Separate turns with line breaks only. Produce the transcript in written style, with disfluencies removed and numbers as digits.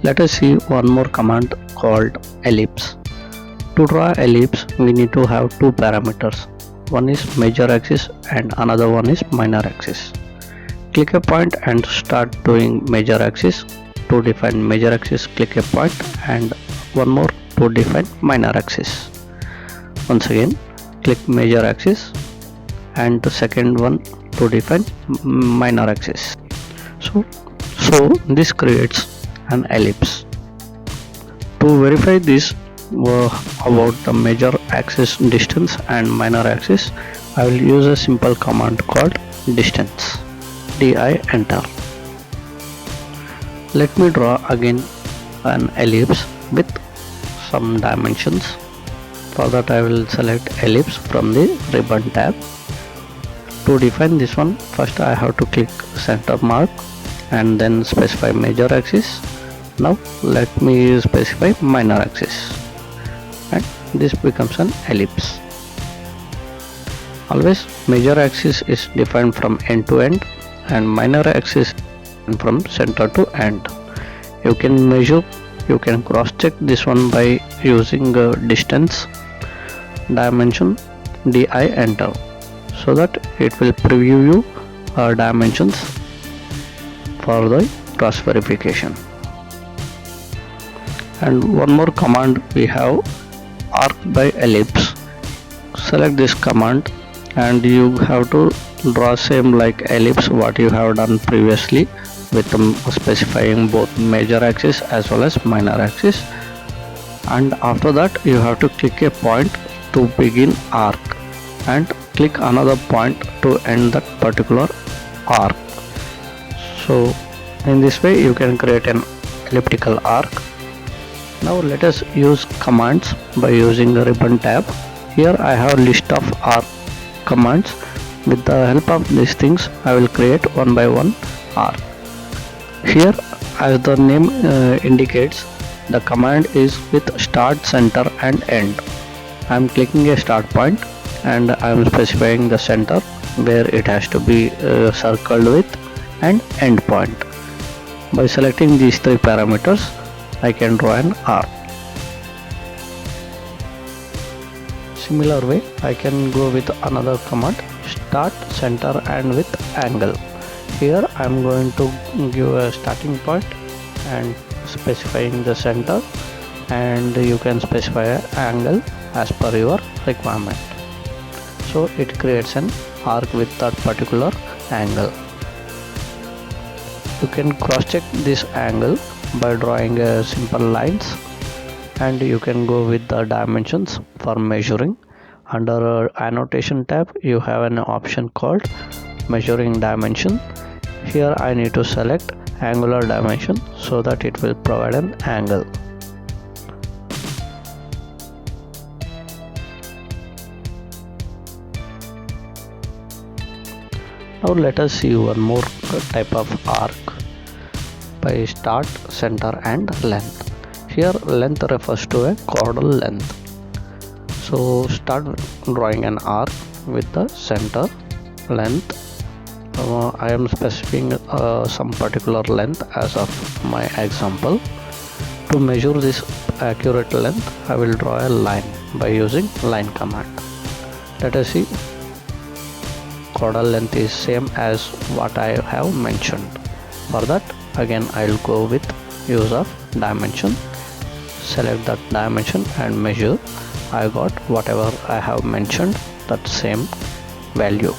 Let us see one more command called ellipse. To draw ellipse, we need to have two parameters. One is major axis and another one is minor axis. Click a point and start doing major axis. To define major axis, click a point and one more to define minor axis. Once again, click major axis and the second one to define minor axis. So this creates an ellipse. To verify this about the major axis distance and minor axis, I will use a simple command called distance. Di enter. Let me draw again an ellipse with some dimensions. For that I will select ellipse from the ribbon tab. To define this one, first I have to click center mark and then specify major axis. Now let me specify minor axis and this becomes an ellipse. Always major axis is defined from end to end and minor axis from center to end. You can measure, you can cross check this one by using distance dimension di enter, so that it will preview you dimensions for the cross verification. And one more command we have, arc by ellipse. Select this command and you have to draw same like ellipse what you have done previously with specifying both major axis as well as minor axis, and after that you have to click a point to begin arc and click another point to end that particular arc. So in this way you can create an elliptical arc. Now let us use commands by using the ribbon tab. Here I have a list of arc commands. With the help of these things I will create one by one arc. Here, as the name indicates, the command is with start, center and end. I am clicking a start point and I am specifying the center where it has to be circled with and end point. By selecting these three parameters, I can draw an arc. Similar way, I can go with another command, start, center and with angle. Here I am going to give a starting point and specifying the center, and you can specify an angle as per your requirement. So it creates an arc with that particular angle. You can cross check this angle by drawing a simple lines, and you can go with the dimensions for measuring. Under annotation tab you have an option called measuring dimension. Here I need to select angular dimension so that it will provide an angle. Now let us see one more type of arc by start, center and length. Here length refers to a chordal length. So start drawing an arc with the center, length. I am specifying some particular length as of my example. To measure this accurate length, I will draw a line by using line command. Let us see. Chordal length is same as what I have mentioned. For that, again I will go with use of dimension. Select that dimension and measure. I got whatever I have mentioned, that same value.